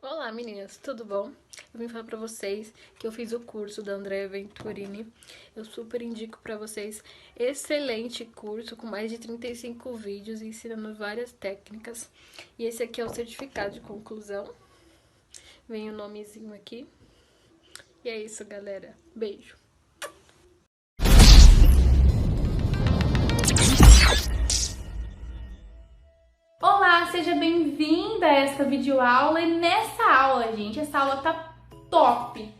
Olá meninas, tudo bom? Eu vim falar pra vocês que eu fiz o curso da Andrea Venturini. Eu super indico pra vocês. Excelente curso com mais de 35 vídeos ensinando várias técnicas. E esse aqui é o certificado de conclusão. Vem o nomezinho aqui. E é isso, galera. Beijo. Olá, seja bem-vinda a esta videoaula. E nessa aula, gente, essa aula tá top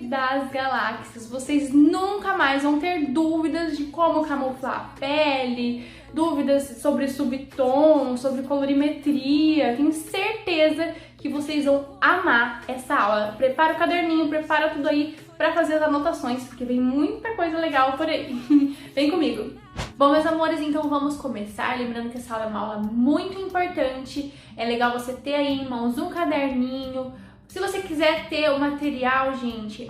das galáxias. Vocês nunca mais vão ter dúvidas de como camuflar a pele, dúvidas sobre subtom, sobre colorimetria. Tenho certeza que vocês vão amar essa aula. Prepara o caderninho, prepara tudo aí para fazer as anotações, porque vem muita coisa legal por aí. Vem comigo! Bom, meus amores, então vamos começar. Lembrando que essa aula é uma aula muito importante. É legal você ter aí em mãos um caderninho. Se você quiser ter o material, gente,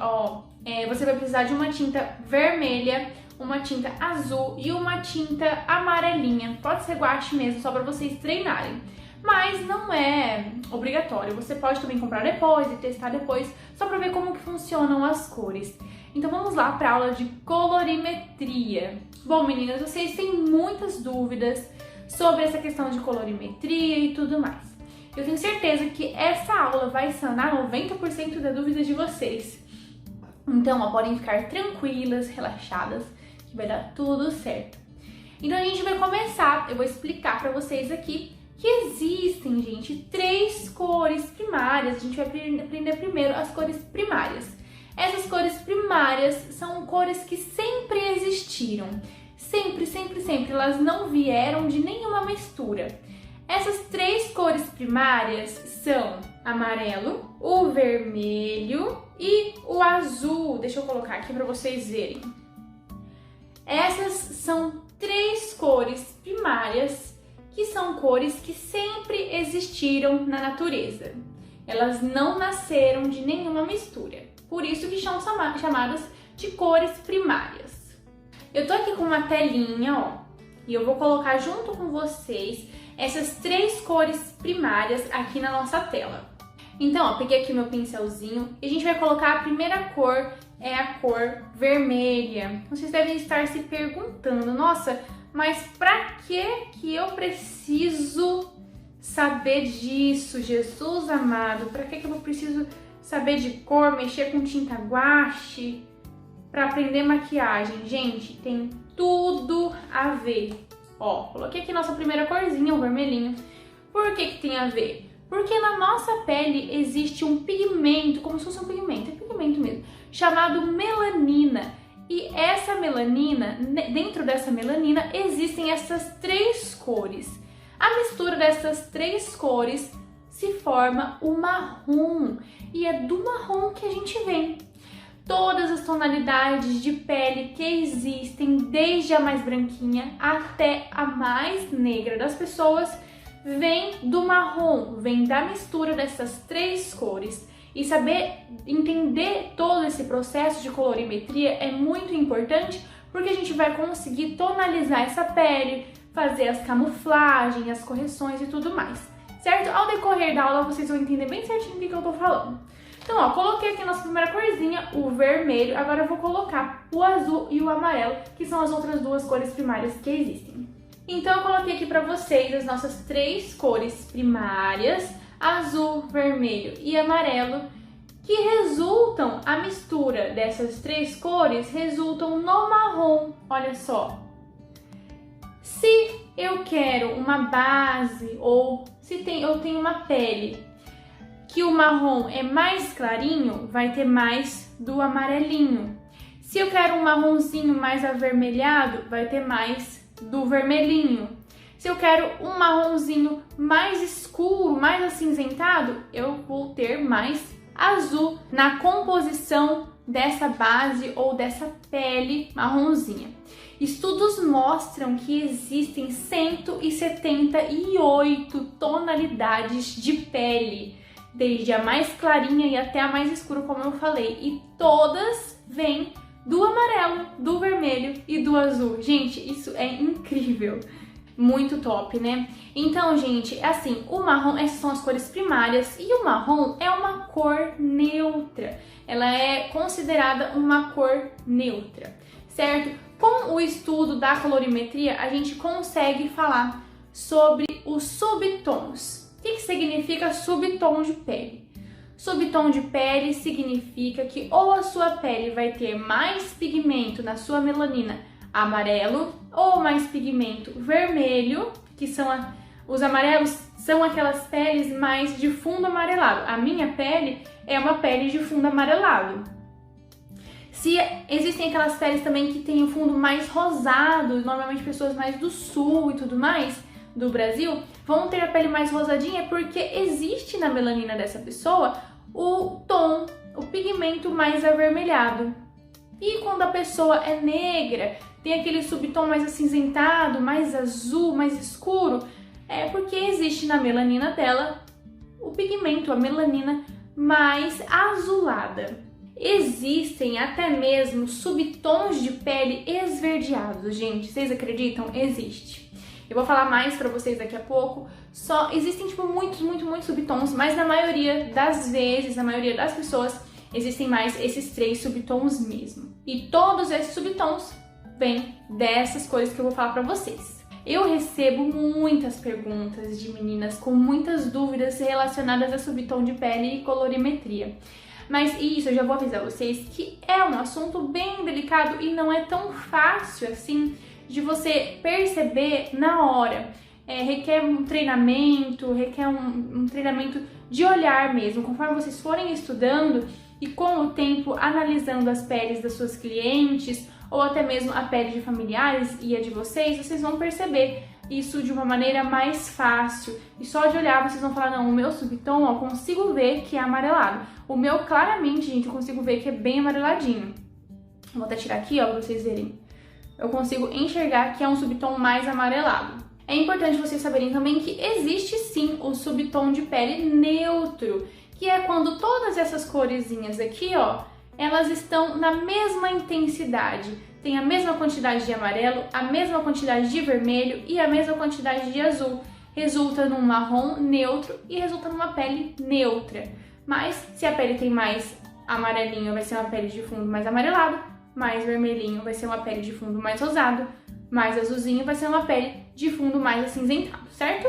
você vai precisar de uma tinta vermelha, uma tinta azul e uma tinta amarelinha. Pode ser guache mesmo, só para vocês treinarem. Mas não é obrigatório. Você pode também comprar depois e testar depois, só para ver como que funcionam as cores. Então vamos lá para a aula de colorimetria. Bom, meninas, vocês têm muitas dúvidas sobre essa questão de colorimetria e tudo mais. Eu tenho certeza que essa aula vai sanar 90% da dúvida de vocês. Então, podem ficar tranquilas, relaxadas, que vai dar tudo certo. Então a gente vai começar, eu vou explicar para vocês aqui que existem, gente, 3 cores primárias. A gente vai aprender primeiro as cores primárias. Essas cores primárias são cores que sempre existiram. Sempre, sempre, sempre. Elas não vieram de nenhuma mistura. Essas 3 cores primárias são amarelo, o vermelho e o azul. Deixa eu colocar aqui para vocês verem. Essas são 3 cores primárias que são cores que sempre existiram na natureza. Elas não nasceram de nenhuma mistura. Por isso que são chamadas de cores primárias. Eu tô aqui com uma telinha, e eu vou colocar junto com vocês essas 3 cores primárias aqui na nossa tela. Então, peguei aqui meu pincelzinho e a gente vai colocar a primeira cor, é a cor vermelha. Vocês devem estar se perguntando, nossa, mas pra que eu preciso saber disso, Jesus amado? Pra que eu preciso saber de cor, mexer com tinta guache para aprender maquiagem? Gente, tem tudo a ver. Coloquei aqui nossa primeira corzinha, o vermelhinho. Por que tem a ver? Porque na nossa pele existe um pigmento, como se fosse um pigmento, é pigmento mesmo, chamado melanina. E essa melanina, dentro dessa melanina, existem essas 3 cores. A mistura dessas 3 cores se forma o marrom, e é do marrom que a gente vem. Todas as tonalidades de pele que existem, desde a mais branquinha até a mais negra das pessoas, vem do marrom, vem da mistura dessas 3 cores. E saber entender todo esse processo de colorimetria é muito importante, porque a gente vai conseguir tonalizar essa pele, fazer as camuflagens, as correções e tudo mais, certo? Ao decorrer da aula vocês vão entender bem certinho do que eu tô falando. Então, coloquei aqui a nossa primeira corzinha, o vermelho. Agora eu vou colocar o azul e o amarelo, que são as outras 2 cores primárias que existem. Então, eu coloquei aqui pra vocês as nossas 3 cores primárias, azul, vermelho e amarelo, que resultam, a mistura dessas 3 cores resultam no marrom. Olha só. Se eu quero uma base, ou se eu tenho uma pele que o marrom é mais clarinho, vai ter mais do amarelinho. Se eu quero um marronzinho mais avermelhado, vai ter mais do vermelhinho. Se eu quero um marronzinho mais escuro, mais acinzentado, eu vou ter mais azul na composição dessa base ou dessa pele marronzinha. Estudos mostram que existem 178 tonalidades de pele, desde a mais clarinha e até a mais escura, como eu falei, e todas vêm do amarelo, do vermelho e do azul. Gente, isso é incrível! Muito top, né? Então, gente, assim, o marrom, essas são as cores primárias e o marrom é uma cor neutra. Ela é considerada uma cor neutra, certo? Com o estudo da colorimetria, a gente consegue falar sobre os subtons. O que significa subtom de pele? Subtom de pele significa que ou a sua pele vai ter mais pigmento na sua melanina amarelo ou mais pigmento vermelho, que são os amarelos são aquelas peles mais de fundo amarelado. A minha pele é uma pele de fundo amarelado. Se existem aquelas peles também que têm o fundo mais rosado, normalmente pessoas mais do sul e tudo mais do Brasil vão ter a pele mais rosadinha porque existe na melanina dessa pessoa o tom, o pigmento mais avermelhado. E quando a pessoa é negra, tem aquele subtom mais acinzentado, mais azul, mais escuro, é porque existe na melanina dela o pigmento, a melanina mais azulada. Existem até mesmo subtons de pele esverdeados, gente. Vocês acreditam? Existe. Eu vou falar mais pra vocês daqui a pouco. Só existem tipo muitos subtons, mas na maioria das vezes, na maioria das pessoas, existem mais esses 3 subtons mesmo. E todos esses subtons vêm dessas cores que eu vou falar pra vocês. Eu recebo muitas perguntas de meninas com muitas dúvidas relacionadas a subtom de pele e colorimetria. Mas isso eu já vou avisar vocês que é um assunto bem delicado e não é tão fácil assim de você perceber na hora. Requer um treinamento, requer um treinamento de olhar mesmo. Conforme vocês forem estudando e com o tempo analisando as peles das suas clientes ou até mesmo a pele de familiares e a de vocês vão perceber isso de uma maneira mais fácil. E só de olhar vocês vão falar, não, o meu subtom, ó, consigo ver que é amarelado. O meu, claramente, gente, eu consigo ver que é bem amareladinho. Vou até tirar aqui, ó, pra vocês verem. Eu consigo enxergar que é um subtom mais amarelado. É importante vocês saberem também que existe sim o subtom de pele neutro, que é quando todas essas coresinhas aqui, ó, elas estão na mesma intensidade. Tem a mesma quantidade de amarelo, a mesma quantidade de vermelho e a mesma quantidade de azul. Resulta num marrom neutro e resulta numa pele neutra. Mas se a pele tem mais amarelinho, vai ser uma pele de fundo mais amarelado, mais vermelhinho vai ser uma pele de fundo mais rosado, mais azulzinho vai ser uma pele de fundo mais acinzentado, certo?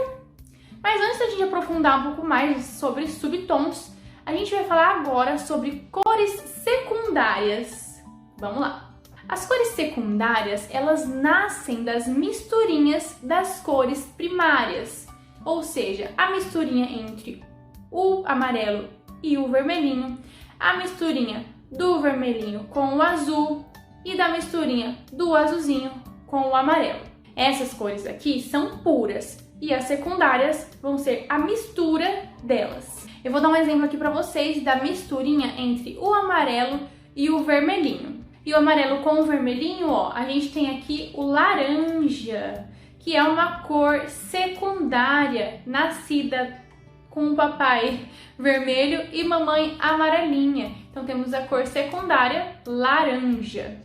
Mas antes da gente aprofundar um pouco mais sobre subtons, a gente vai falar agora sobre cores secundárias. Vamos lá! As cores secundárias, elas nascem das misturinhas das cores primárias, ou seja, a misturinha entre o amarelo e o vermelhinho, a misturinha do vermelhinho com o azul e da misturinha do azulzinho com o amarelo. Essas cores aqui são puras e as secundárias vão ser a mistura delas. Eu vou dar um exemplo aqui para vocês da misturinha entre o amarelo e o vermelhinho. E o amarelo com o vermelhinho, ó, a gente tem aqui o laranja, que é uma cor secundária, nascida com o papai vermelho e mamãe amarelinha. Então temos a cor secundária laranja.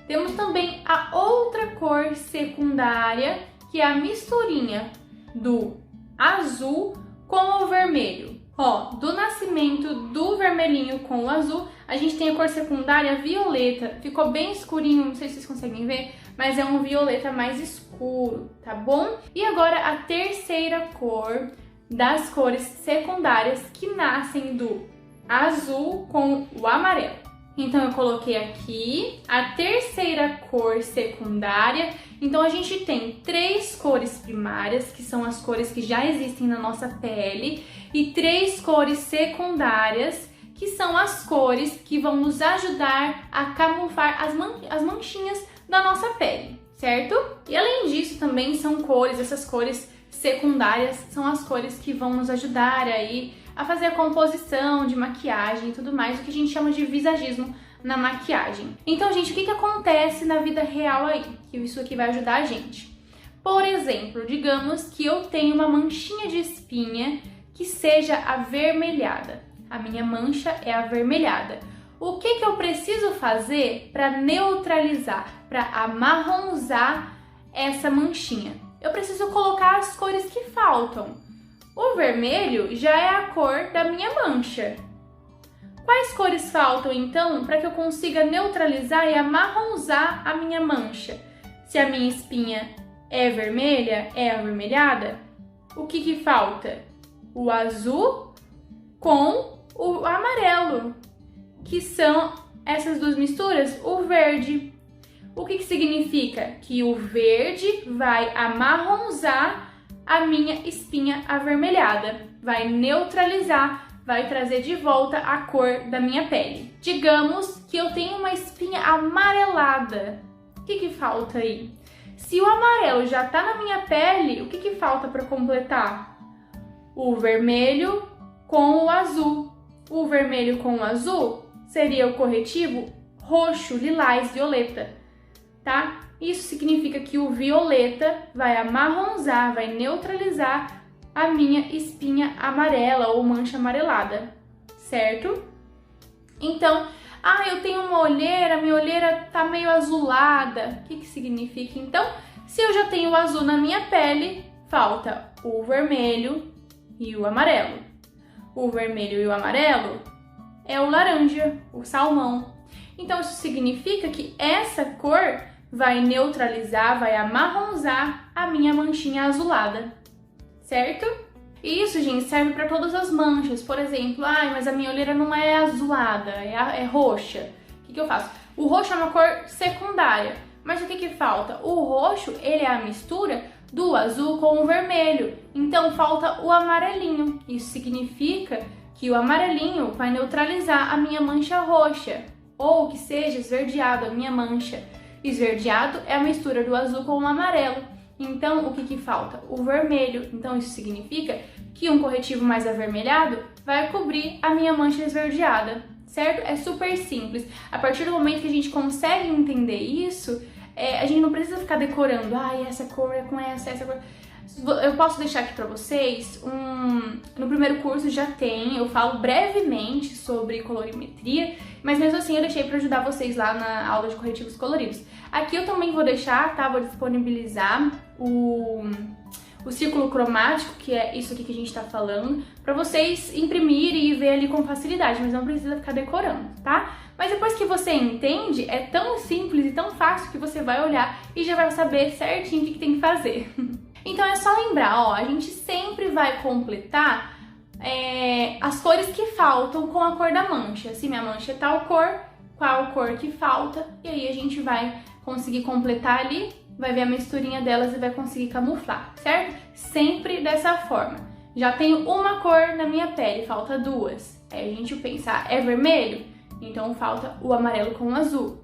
Temos também a outra cor secundária, que é a misturinha do azul com o vermelho. Ó, do nascimento do vermelhinho com o azul, a gente tem a cor secundária violeta. Ficou bem escurinho, não sei se vocês conseguem ver, mas é um violeta mais escuro, tá bom? E agora a terceira cor das cores secundárias que nascem do azul com o amarelo. Então eu coloquei aqui a terceira cor secundária. Então a gente tem 3 cores primárias, que são as cores que já existem na nossa pele, e 3 cores secundárias, que são as cores que vão nos ajudar a camuflar as manchinhas da nossa pele, certo? E além disso também são cores, essas cores secundárias são as cores que vão nos ajudar aí a fazer a composição de maquiagem e tudo mais, o que a gente chama de visagismo na maquiagem. Então, gente, o que acontece na vida real aí? Que isso aqui vai ajudar a gente. Por exemplo, digamos que eu tenho uma manchinha de espinha que seja avermelhada. A minha mancha é avermelhada. O que eu preciso fazer para neutralizar, para amarronzar essa manchinha? eu preciso colocar as cores que faltam. O vermelho já é a cor da minha mancha. Quais cores faltam, então, para que eu consiga neutralizar e amarronzar a minha mancha? Se a minha espinha é vermelha, é avermelhada, o que falta? O azul com o amarelo, que são essas duas misturas, o verde. O que significa? Que o verde vai amarronzar a minha espinha avermelhada, vai neutralizar, vai trazer de volta a cor da minha pele. Digamos que eu tenho uma espinha amarelada. O que falta aí? Se o amarelo já está na minha pele, o que falta para completar? O vermelho com o azul. O vermelho com o azul seria o corretivo roxo, lilás, violeta, tá? Isso significa que o violeta vai amarronzar, vai neutralizar a minha espinha amarela ou mancha amarelada, certo? Então, eu tenho uma olheira, minha olheira tá meio azulada. O que significa? Então, se eu já tenho o azul na minha pele, falta o vermelho e o amarelo. O vermelho e o amarelo é o laranja, o salmão. Então, isso significa que essa cor vai neutralizar, vai amarronzar a minha manchinha azulada, certo? E isso, gente, serve para todas as manchas. Por exemplo, mas a minha olheira não é azulada, é roxa. O que eu faço? O roxo é uma cor secundária, mas o que falta? O roxo, ele é a mistura do azul com o vermelho, então falta o amarelinho. Isso significa que o amarelinho vai neutralizar a minha mancha roxa, ou que seja esverdeado a minha mancha. Esverdeado é a mistura do azul com o amarelo. Então, o que falta? O vermelho. Então, isso significa que um corretivo mais avermelhado vai cobrir a minha mancha esverdeada, certo? É super simples. A partir do momento que a gente consegue entender isso, a gente não precisa ficar decorando, essa cor é com essa cor. Eu posso deixar aqui pra vocês, no primeiro curso já tem, eu falo brevemente sobre colorimetria, mas mesmo assim eu deixei pra ajudar vocês lá na aula de corretivos coloridos. Aqui eu também vou deixar, tá? Vou disponibilizar o círculo cromático, que é isso aqui que a gente tá falando, pra vocês imprimirem e ver ali com facilidade, mas não precisa ficar decorando, tá? Mas depois que você entende, é tão simples e tão fácil que você vai olhar e já vai saber certinho o que tem que fazer. Então é só lembrar, a gente sempre vai completar as cores que faltam com a cor da mancha. Se minha mancha é tal cor, qual cor que falta, e aí a gente vai conseguir completar ali, vai ver a misturinha delas e vai conseguir camuflar, certo? Sempre dessa forma. Já tenho uma cor na minha pele, falta duas. Aí a gente pensa, é vermelho? Então falta o amarelo com o azul.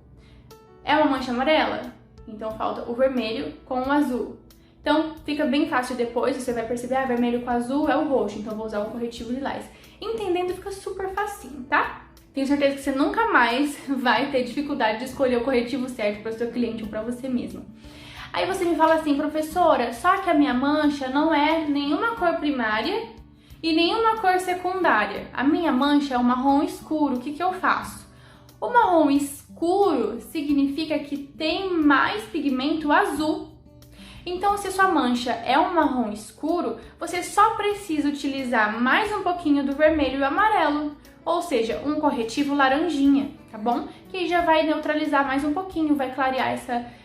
É uma mancha amarela? Então falta o vermelho com o azul. Então, fica bem fácil depois, você vai perceber, vermelho com azul é o roxo, então vou usar um corretivo lilás. Entendendo, fica super facinho, tá? Tenho certeza que você nunca mais vai ter dificuldade de escolher o corretivo certo para o seu cliente ou para você mesmo. Aí você me fala assim, professora, só que a minha mancha não é nenhuma cor primária e nenhuma cor secundária. A minha mancha é um marrom escuro, o que eu faço? O marrom escuro significa que tem mais pigmento azul. Então, se sua mancha é um marrom escuro, você só precisa utilizar mais um pouquinho do vermelho e amarelo, ou seja, um corretivo laranjinha, tá bom? Que já vai neutralizar mais um pouquinho, vai clarear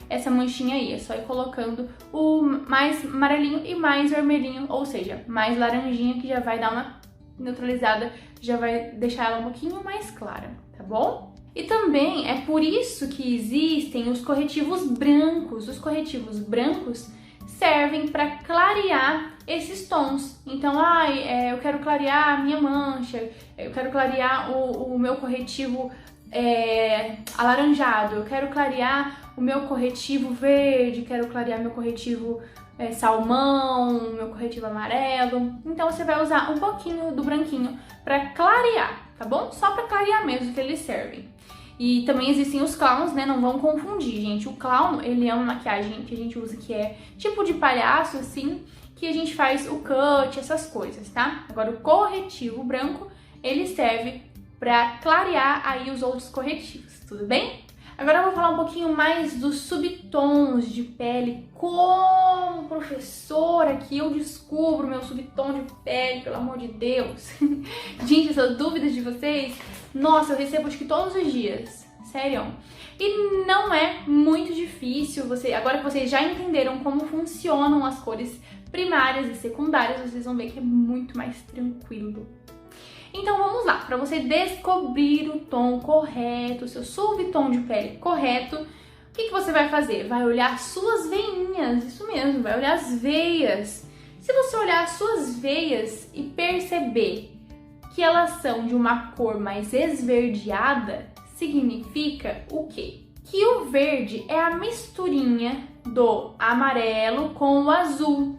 essa manchinha aí. É só ir colocando o mais amarelinho e mais vermelhinho, ou seja, mais laranjinha, que já vai dar uma neutralizada, já vai deixar ela um pouquinho mais clara, tá bom? E também é por isso que existem os corretivos brancos. Os corretivos brancos servem para clarear esses tons. Então, eu quero clarear a minha mancha, eu quero clarear o meu corretivo alaranjado, eu quero clarear o meu corretivo verde, quero clarear meu corretivo salmão, meu corretivo amarelo. Então, você vai usar um pouquinho do branquinho para clarear, tá bom? Só para clarear mesmo que eles servem. E também existem os clowns, né? Não vão confundir, gente. O clown, ele é uma maquiagem que a gente usa que é tipo de palhaço, assim, que a gente faz o cut, essas coisas, tá? Agora, o corretivo branco, ele serve pra clarear aí os outros corretivos, tudo bem? Agora eu vou falar um pouquinho mais dos subtons de pele. Como professora que eu descubro meu subtom de pele, pelo amor de Deus. Gente, essas dúvidas de vocês, nossa, eu recebo acho que todos os dias. Sério. E não é muito difícil, agora que vocês já entenderam como funcionam as cores primárias e secundárias, vocês vão ver que é muito mais tranquilo. Então vamos lá, para você descobrir o tom correto, o seu subtom de pele correto, o que você vai fazer? Vai olhar suas veinhas, isso mesmo, vai olhar as veias. Se você olhar as suas veias e perceber que elas são de uma cor mais esverdeada, significa o quê? Que o verde é a misturinha do amarelo com o azul.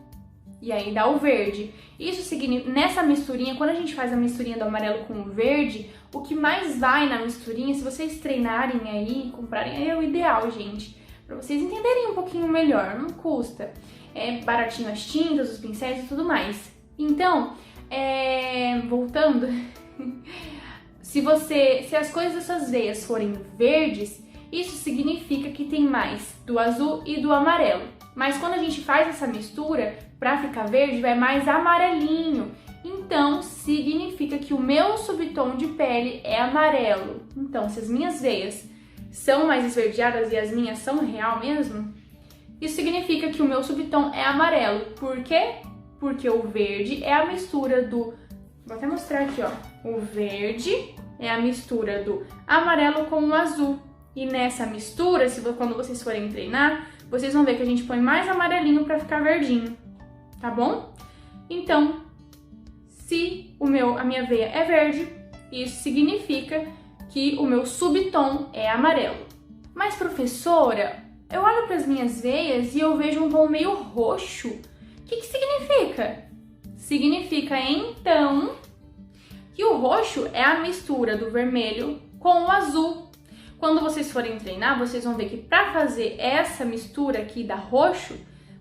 E aí dá o verde. Isso significa, nessa misturinha, quando a gente faz a misturinha do amarelo com o verde, o que mais vai na misturinha, se vocês treinarem aí, comprarem, é o ideal, gente. Pra vocês entenderem um pouquinho melhor, não custa. É baratinho as tintas, os pincéis e tudo mais. Então, voltando, se as coisas dessas veias forem verdes, isso significa que tem mais do azul e do amarelo. Mas quando a gente faz essa mistura, para ficar verde, vai mais amarelinho. Então, significa que o meu subtom de pele é amarelo. Então, se as minhas veias são mais esverdeadas e as minhas são real mesmo, isso significa que o meu subtom é amarelo. Por quê? Porque o verde é a mistura do... Vou até mostrar aqui, ó. O verde é a mistura do amarelo com o azul. E nessa mistura, quando vocês forem treinar, vocês vão ver que a gente põe mais amarelinho para ficar verdinho. Tá bom? Então, se a minha veia é verde, isso significa que o meu subtom é amarelo. Mas, professora, eu olho para as minhas veias e eu vejo um tom meio roxo. O que significa? Significa, então, que o roxo é a mistura do vermelho com o azul. Quando vocês forem treinar, vocês vão ver que para fazer essa mistura aqui da roxo,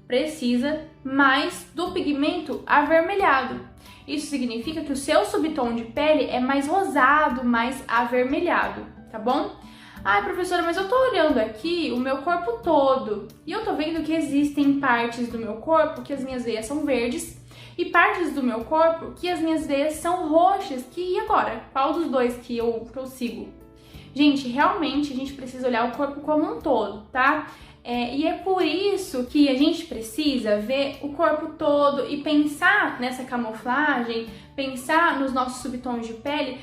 precisa mais do pigmento avermelhado. Isso significa que o seu subtom de pele é mais rosado, mais avermelhado, tá bom? Ai, professora, mas eu tô olhando aqui o meu corpo todo e eu tô vendo que existem partes do meu corpo que as minhas veias são verdes e partes do meu corpo que as minhas veias são roxas. E agora? Qual dos dois que eu sigo? Gente, realmente a gente precisa olhar o corpo como um todo, tá? E é por isso que a gente precisa ver o corpo todo e pensar nessa camuflagem, pensar nos nossos subtons de pele,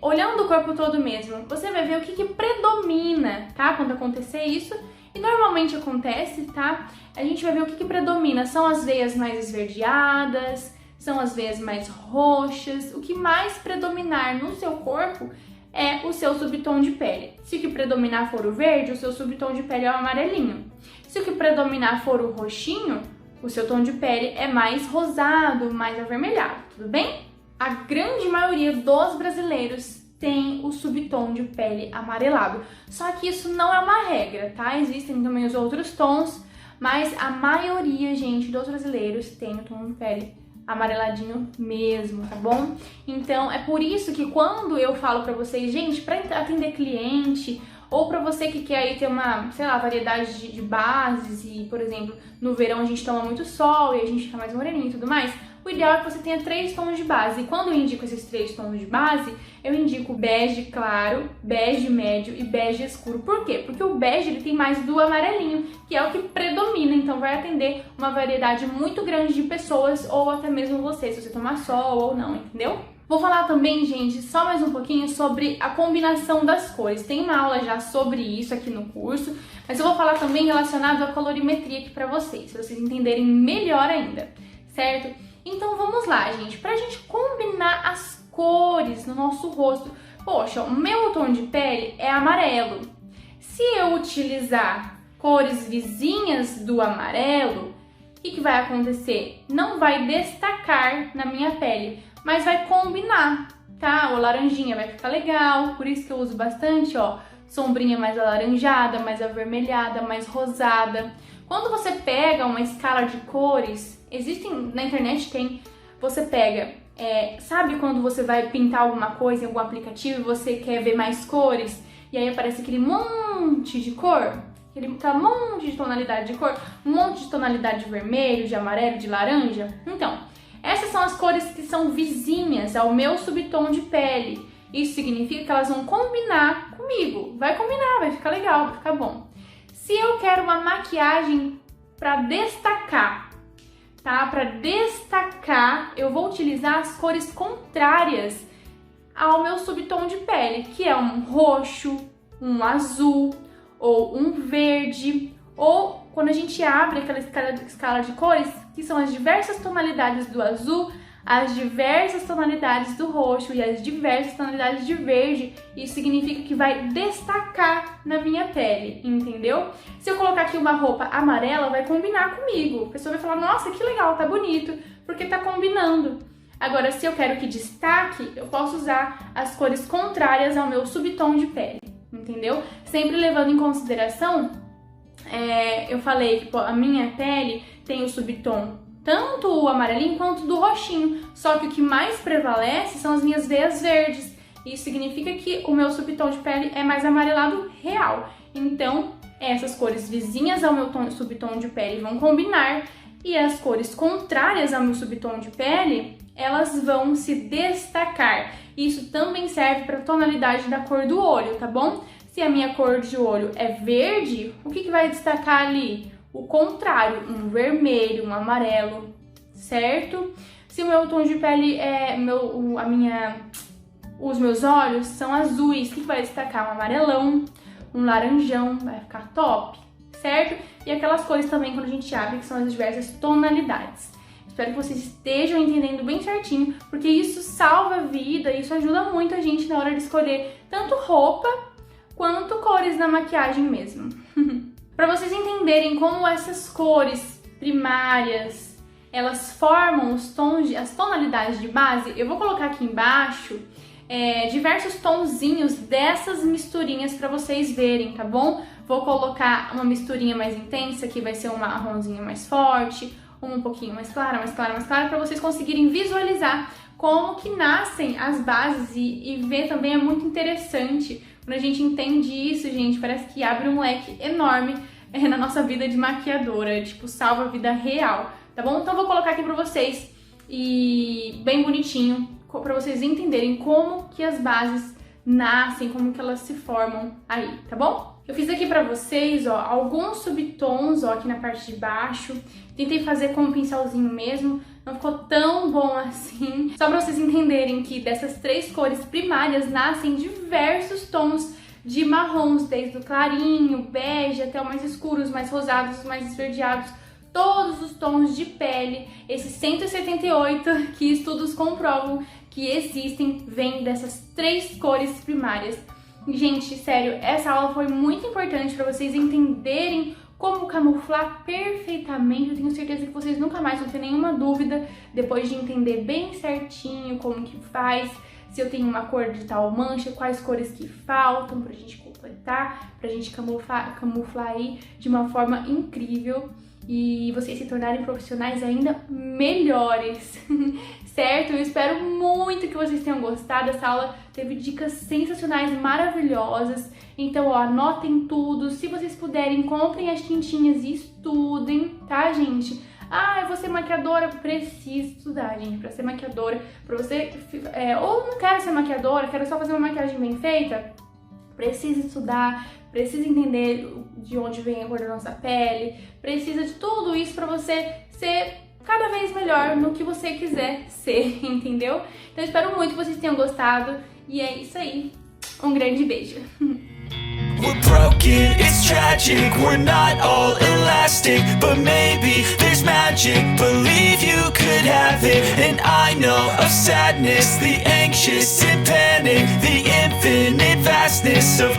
olhando o corpo todo mesmo. Você vai ver o que predomina, tá? Quando acontecer isso, e normalmente acontece, tá? A gente vai ver o que predomina. São as veias mais esverdeadas, são as veias mais roxas. O que mais predominar no seu corpo é o seu subtom de pele. Se o que predominar for o verde, o seu subtom de pele é o amarelinho. Se o que predominar for o roxinho, o seu tom de pele é mais rosado, mais avermelhado, tudo bem? A grande maioria dos brasileiros tem o subtom de pele amarelado. Só que isso não é uma regra, tá? Existem também os outros tons, mas a maioria, gente, dos brasileiros tem o tom de pele amareladinho mesmo, tá bom? Então, é por isso que quando eu falo pra vocês, gente, pra atender cliente, ou pra você que quer aí ter uma, sei lá, variedade de bases e, por exemplo, no verão a gente toma muito sol e a gente fica mais moreninho e tudo mais, o ideal é que você tenha 3 tons de base. E quando eu indico esses 3 tons de base, eu indico bege claro, bege médio e bege escuro. Por quê? Porque o bege ele tem mais do amarelinho, que é o que predomina, então vai atender uma variedade muito grande de pessoas, ou até mesmo você, se você tomar sol ou não, entendeu? Vou falar também, gente, só mais um pouquinho sobre a combinação das cores. Tem uma aula já sobre isso aqui no curso, mas eu vou falar também relacionado à colorimetria aqui pra vocês entenderem melhor ainda, certo? Então vamos lá, gente, pra gente combinar as cores no nosso rosto. Poxa, o meu tom de pele é amarelo. Se eu utilizar cores vizinhas do amarelo, o que vai acontecer? Não vai destacar na minha pele, mas vai combinar, tá? O laranjinha vai ficar legal, por isso que eu uso bastante, ó, sombrinha mais alaranjada, mais avermelhada, mais rosada. Quando você pega uma escala de cores, na internet você pega, sabe quando você vai pintar alguma coisa em algum aplicativo e você quer ver mais cores? e aí aparece aquele monte de cor, aquele monte de tonalidade de cor, um monte de tonalidade de vermelho, de amarelo, de laranja. Então, essas são as cores que são vizinhas ao meu subtom de pele. Isso significa que elas vão combinar comigo. Vai combinar, vai ficar legal, vai ficar bom. Se eu quero uma maquiagem para destacar, tá? Para destacar, eu vou utilizar as cores contrárias ao meu subtom de pele, que é um roxo, um azul ou um verde, ou quando a gente abre aquela escala de cores, que são as diversas tonalidades do azul, as diversas tonalidades do roxo e as diversas tonalidades de verde. Isso significa que vai destacar na minha pele, entendeu? Se eu colocar aqui uma roupa amarela, vai combinar comigo. A pessoa vai falar, nossa, que legal, tá bonito, porque tá combinando. Agora, se eu quero que destaque, eu posso usar as cores contrárias ao meu subtom de pele, entendeu? Sempre levando em consideração, eu falei que a minha pele tem o subtom tanto o amarelinho quanto do roxinho, só que o que mais prevalece são as minhas veias verdes. Isso significa que o meu subtom de pele é mais amarelado real. Então, essas cores vizinhas ao meu subtom de pele vão combinar e as cores contrárias ao meu subtom de pele, elas vão se destacar. Isso também serve para a tonalidade da cor do olho, tá bom? Se a minha cor de olho é verde, o que vai destacar ali? O contrário, um vermelho, um amarelo, certo? Se o meu tom de pele os meus olhos são azuis, o que vai destacar? Um amarelão, um laranjão, vai ficar top, certo? E aquelas cores também quando a gente abre, que são as diversas tonalidades. Espero que vocês estejam entendendo bem certinho, porque isso salva a vida, isso ajuda muito a gente na hora de escolher tanto roupa quanto cores na maquiagem mesmo. Para vocês entenderem como essas cores primárias, elas formam os tons, as tonalidades de base, eu vou colocar aqui embaixo diversos tonzinhos dessas misturinhas para vocês verem, tá bom? Vou colocar uma misturinha mais intensa, que vai ser um marronzinho mais forte, um pouquinho mais clara, para vocês conseguirem visualizar como que nascem as bases e ver também é muito interessante. Quando a gente entende isso, gente, parece que abre um leque enorme na nossa vida de maquiadora, tipo, salva a vida real, tá bom? Então eu vou colocar aqui pra vocês, e bem bonitinho, pra vocês entenderem como que as bases nascem, como que elas se formam aí, tá bom? Eu fiz aqui pra vocês, ó, alguns subtons, ó, aqui na parte de baixo. Tentei fazer com um pincelzinho mesmo, não ficou tão bom assim. Só pra vocês entenderem que dessas três cores primárias nascem diversos tons de marrons, desde o clarinho, bege, até o mais escuro, os mais rosados, os mais esverdeados. Todos os tons de pele, esses 178 que estudos comprovam que existem, vêm dessas três cores primárias. Gente, sério, essa aula foi muito importante para vocês entenderem como camuflar perfeitamente. Eu tenho certeza que vocês nunca mais vão ter nenhuma dúvida depois de entender bem certinho como que faz, se eu tenho uma cor de tal mancha, quais cores que faltam pra gente completar, pra gente camuflar aí de uma forma incrível e vocês se tornarem profissionais ainda melhores, certo? Eu espero muito que vocês tenham gostado. Essa aula teve dicas sensacionais, maravilhosas. Então, ó, anotem tudo. Se vocês puderem, comprem as tintinhas e estudem, tá, gente? Ah, eu vou ser maquiadora, preciso estudar, gente, pra ser maquiadora. Pra você, ou não quero ser maquiadora, quero só fazer uma maquiagem bem feita, precisa estudar, precisa entender de onde vem a cor da nossa pele, precisa de tudo isso pra você ser cada vez melhor no que você quiser ser, entendeu? Então, eu espero muito que vocês tenham gostado e é isso aí. Um grande beijo! We're broken, it's tragic, we're not all elastic, but maybe there's magic, believe you could have it. And I know of sadness, the anxious and panic, the infinite vastness of